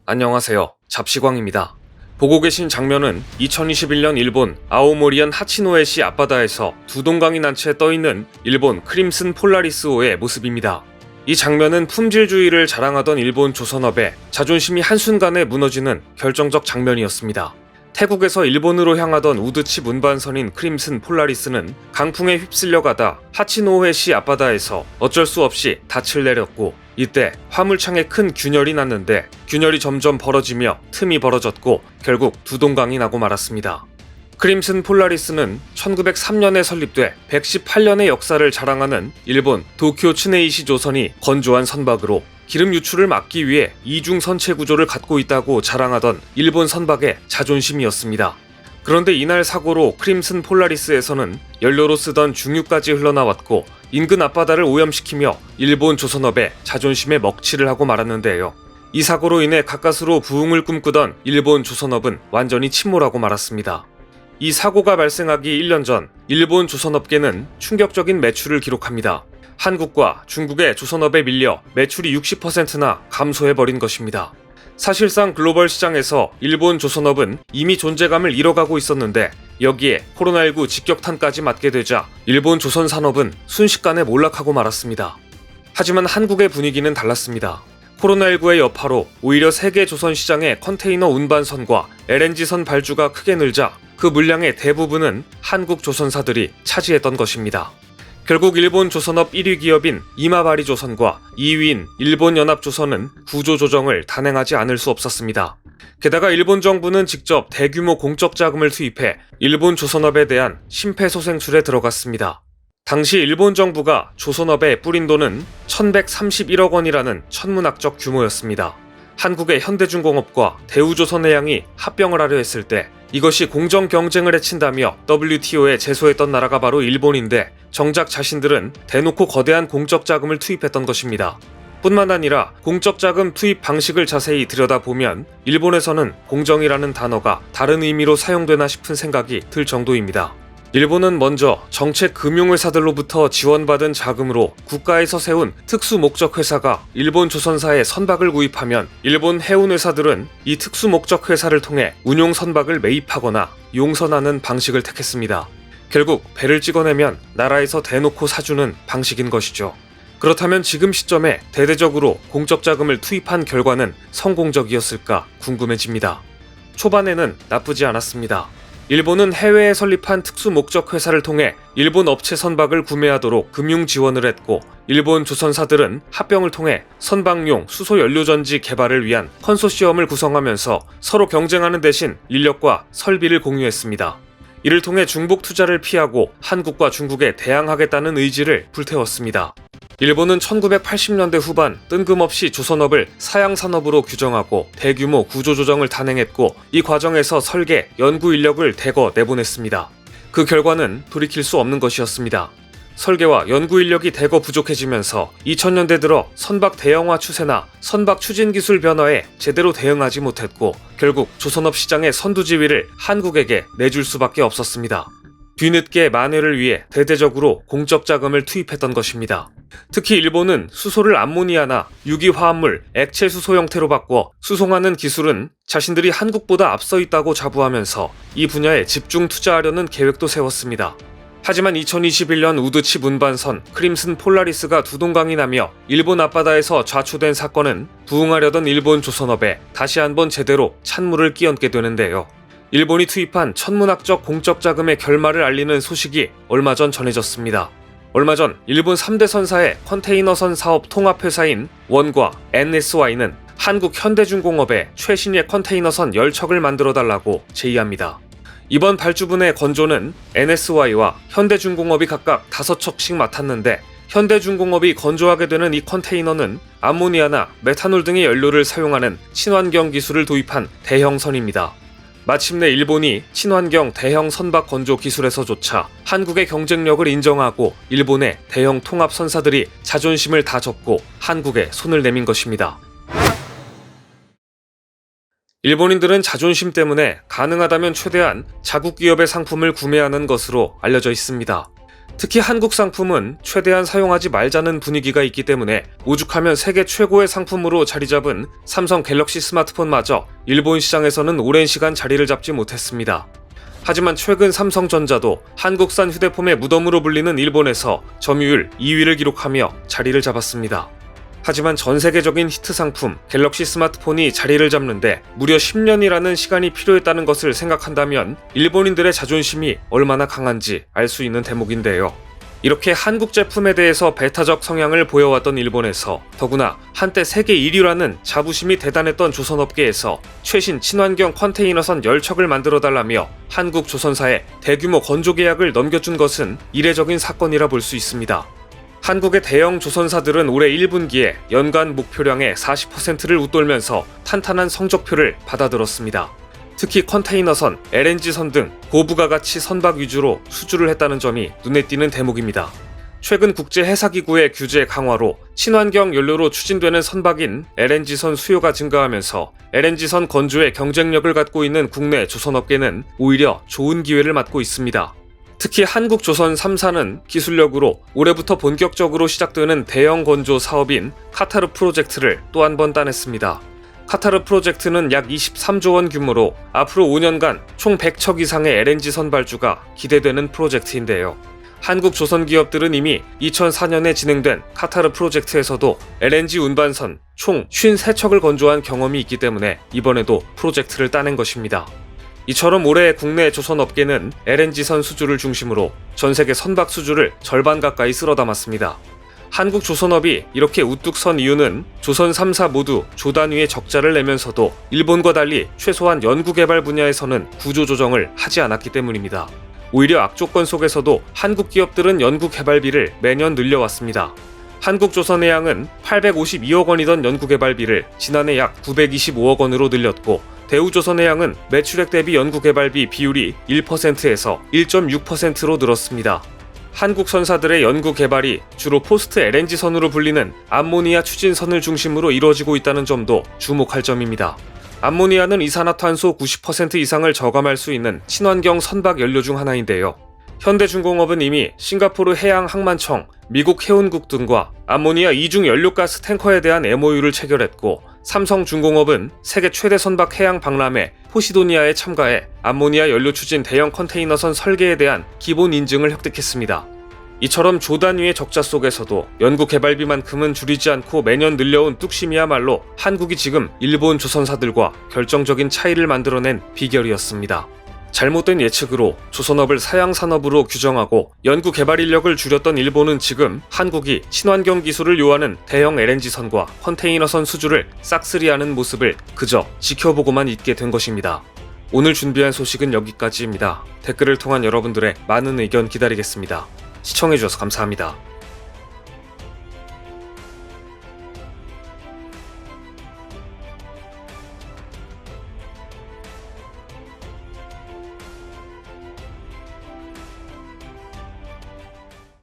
안녕하세요. 잡시광입니다. 보고 계신 장면은 2021년 일본 아오모리현 하치노에시 앞바다에서 두 동강이 난 채 떠있는 일본 크림슨 폴라리스호의 모습입니다. 이 장면은 품질주의를 자랑하던 일본 조선업의 자존심이 한순간에 무너지는 결정적 장면이었습니다. 태국에서 일본으로 향하던 우드칩 운반선인 크림슨 폴라리스는 강풍에 휩쓸려 가다 하치노해시 앞바다에서 어쩔 수 없이 닻을 내렸고, 이때 화물창에 큰 균열이 났는데 균열이 점점 벌어지며 틈이 벌어졌고 결국 두 동강이 나고 말았습니다. 크림슨 폴라리스는 1903년에 설립돼 118년의 역사를 자랑하는 일본 도쿄 츠네이시 조선이 건조한 선박으로 기름 유출을 막기 위해 이중 선체 구조를 갖고 있다고 자랑하던 일본 선박의 자존심이었습니다. 그런데 이날 사고로 크림슨 폴라리스에서는 연료로 쓰던 중유까지 흘러나왔고 인근 앞바다를 오염시키며 일본 조선업의 자존심에 먹칠을 하고 말았는데요. 이 사고로 인해 가까스로 부흥을 꿈꾸던 일본 조선업은 완전히 침몰하고 말았습니다. 이 사고가 발생하기 1년 전 일본 조선업계는 충격적인 매출을 기록합니다. 한국과 중국의 조선업에 밀려 매출이 60%나 감소해버린 것입니다. 사실상 글로벌 시장에서 일본 조선업은 이미 존재감을 잃어가고 있었는데 여기에 코로나19 직격탄까지 맞게 되자 일본 조선 산업은 순식간에 몰락하고 말았습니다. 하지만 한국의 분위기는 달랐습니다. 코로나19의 여파로 오히려 세계 조선 시장의 컨테이너 운반선과 LNG선 발주가 크게 늘자 그 물량의 대부분은 한국 조선사들이 차지했던 것입니다. 결국 일본 조선업 1위 기업인 이마바리조선과 2위인 일본연합조선은 구조조정을 단행하지 않을 수 없었습니다. 게다가 일본 정부는 직접 대규모 공적 자금을 투입해 일본 조선업에 대한 심폐소생술에 들어갔습니다. 당시 일본 정부가 조선업에 뿌린 돈은 1131억 원이라는 천문학적 규모였습니다. 한국의 현대중공업과 대우조선해양이 합병을 하려 했을 때 이것이 공정 경쟁을 해친다며 WTO에 제소했던 나라가 바로 일본인데 정작 자신들은 대놓고 거대한 공적 자금을 투입했던 것입니다. 뿐만 아니라 공적 자금 투입 방식을 자세히 들여다보면 일본에서는 공정이라는 단어가 다른 의미로 사용되나 싶은 생각이 들 정도입니다. 일본은 먼저 정책 금융회사들로부터 지원받은 자금으로 국가에서 세운 특수 목적 회사가 일본 조선사에 선박을 구입하면 일본 해운회사들은 이 특수 목적 회사를 통해 운용 선박을 매입하거나 용선하는 방식을 택했습니다. 결국 배를 찍어내면 나라에서 대놓고 사주는 방식인 것이죠. 그렇다면 지금 시점에 대대적으로 공적 자금을 투입한 결과는 성공적이었을까 궁금해집니다. 초반에는 나쁘지 않았습니다. 일본은 해외에 설립한 특수 목적 회사를 통해 일본 업체 선박을 구매하도록 금융 지원을 했고, 일본 조선사들은 합병을 통해 선박용 수소 연료전지 개발을 위한 컨소시엄을 구성하면서 서로 경쟁하는 대신 인력과 설비를 공유했습니다. 이를 통해 중복 투자를 피하고 한국과 중국에 대항하겠다는 의지를 불태웠습니다. 일본은 1980년대 후반 뜬금없이 조선업을 사양산업으로 규정하고 대규모 구조조정을 단행했고, 이 과정에서 설계, 연구 인력을 대거 내보냈습니다. 그 결과는 돌이킬 수 없는 것이었습니다. 설계와 연구 인력이 대거 부족해지면서 2000년대 들어 선박 대형화 추세나 선박 추진 기술 변화에 제대로 대응하지 못했고 결국 조선업 시장의 선두지위를 한국에게 내줄 수밖에 없었습니다. 뒤늦게 만회를 위해 대대적으로 공적 자금을 투입했던 것입니다. 특히 일본은 수소를 암모니아나 유기화합물, 액체 수소 형태로 바꿔 수송하는 기술은 자신들이 한국보다 앞서 있다고 자부하면서 이 분야에 집중 투자하려는 계획도 세웠습니다. 하지만 2021년 우드칩 운반선 크림슨 폴라리스가 두 동강이 나며 일본 앞바다에서 좌초된 사건은 부흥하려던 일본 조선업에 다시 한번 제대로 찬물을 끼얹게 되는데요. 일본이 투입한 천문학적 공적 자금의 결말을 알리는 소식이 얼마 전 전해졌습니다. 얼마 전 일본 3대 선사의 컨테이너선 사업 통합회사인 원과 NSY는 한국 현대중공업에 최신의 컨테이너선 10척을 만들어달라고 제의합니다. 이번 발주분의 건조는 NSY와 현대중공업이 각각 5척씩 맡았는데 현대중공업이 건조하게 되는 이 컨테이너는 암모니아나 메탄올 등의 연료를 사용하는 친환경 기술을 도입한 대형선입니다. 마침내 일본이 친환경 대형 선박 건조 기술에서조차 한국의 경쟁력을 인정하고 일본의 대형 통합 선사들이 자존심을 다 접고 한국에 손을 내민 것입니다. 일본인들은 자존심 때문에 가능하다면 최대한 자국 기업의 상품을 구매하는 것으로 알려져 있습니다. 특히 한국 상품은 최대한 사용하지 말자는 분위기가 있기 때문에 오죽하면 세계 최고의 상품으로 자리 잡은 삼성 갤럭시 스마트폰마저 일본 시장에서는 오랜 시간 자리를 잡지 못했습니다. 하지만 최근 삼성전자도 한국산 휴대폰의 무덤으로 불리는 일본에서 점유율 2위를 기록하며 자리를 잡았습니다. 하지만 전 세계적인 히트 상품 갤럭시 스마트폰이 자리를 잡는데 무려 10년이라는 시간이 필요했다는 것을 생각한다면 일본인들의 자존심이 얼마나 강한지 알 수 있는 대목인데요. 이렇게 한국 제품에 대해서 배타적 성향을 보여왔던 일본에서 더구나 한때 세계 1위라는 자부심이 대단했던 조선업계에서 최신 친환경 컨테이너선 10척을 만들어달라며 한국 조선사에 대규모 건조 계약을 넘겨준 것은 이례적인 사건이라 볼 수 있습니다. 한국의 대형 조선사들은 올해 1분기에 연간 목표량의 40%를 웃돌면서 탄탄한 성적표를 받아들었습니다. 특히 컨테이너선, LNG선 등 고부가가치 선박 위주로 수주를 했다는 점이 눈에 띄는 대목입니다. 최근 국제해사기구의 규제 강화로 친환경 연료로 추진되는 선박인 LNG선 수요가 증가하면서 LNG선 건조의 경쟁력을 갖고 있는 국내 조선업계는 오히려 좋은 기회를 맞고 있습니다. 특히 한국조선 3사는 기술력으로 올해부터 본격적으로 시작되는 대형 건조 사업인 카타르 프로젝트를 또 한 번 따냈습니다. 카타르 프로젝트는 약 23조 원 규모로 앞으로 5년간 총 100척 이상의 LNG 선발주가 기대되는 프로젝트인데요. 한국 조선 기업들은 이미 2004년에 진행된 카타르 프로젝트에서도 LNG 운반선 총 53척을 건조한 경험이 있기 때문에 이번에도 프로젝트를 따낸 것입니다. 이처럼 올해 국내 조선업계는 LNG선 수주를 중심으로 전세계 선박 수주를 절반 가까이 쓸어 담았습니다. 한국 조선업이 이렇게 우뚝 선 이유는 조선 3사 모두 조단위의 적자를 내면서도 일본과 달리 최소한 연구개발 분야에서는 구조조정을 하지 않았기 때문입니다. 오히려 악조건 속에서도 한국 기업들은 연구개발비를 매년 늘려왔습니다. 한국조선해양은 852억 원이던 연구개발비를 지난해 약 925억 원으로 늘렸고 대우조선해양은 매출액 대비 연구개발비 비율이 1%에서 1.6%로 늘었습니다. 한국 선사들의 연구개발이 주로 포스트 LNG선으로 불리는 암모니아 추진선을 중심으로 이루어지고 있다는 점도 주목할 점입니다. 암모니아는 이산화탄소 90% 이상을 저감할 수 있는 친환경 선박 연료 중 하나인데요. 현대중공업은 이미 싱가포르 해양항만청, 미국 해운국 등과 암모니아 이중 연료가스 탱커에 대한 MOU를 체결했고 삼성중공업은 세계 최대 선박 해양 박람회 포시도니아에 참가해 암모니아 연료 추진 대형 컨테이너선 설계에 대한 기본 인증을 획득했습니다. 이처럼 조단위의 적자 속에서도 연구개발비만큼은 줄이지 않고 매년 늘려온 뚝심이야말로 한국이 지금 일본 조선사들과 결정적인 차이를 만들어낸 비결이었습니다. 잘못된 예측으로 조선업을 사양산업으로 규정하고 연구개발 인력을 줄였던 일본은 지금 한국이 친환경 기술을 요하는 대형 LNG선과 컨테이너선 수주를 싹쓸이하는 모습을 그저 지켜보고만 있게 된 것입니다. 오늘 준비한 소식은 여기까지입니다. 댓글을 통한 여러분들의 많은 의견 기다리겠습니다. 시청해주셔서 감사합니다.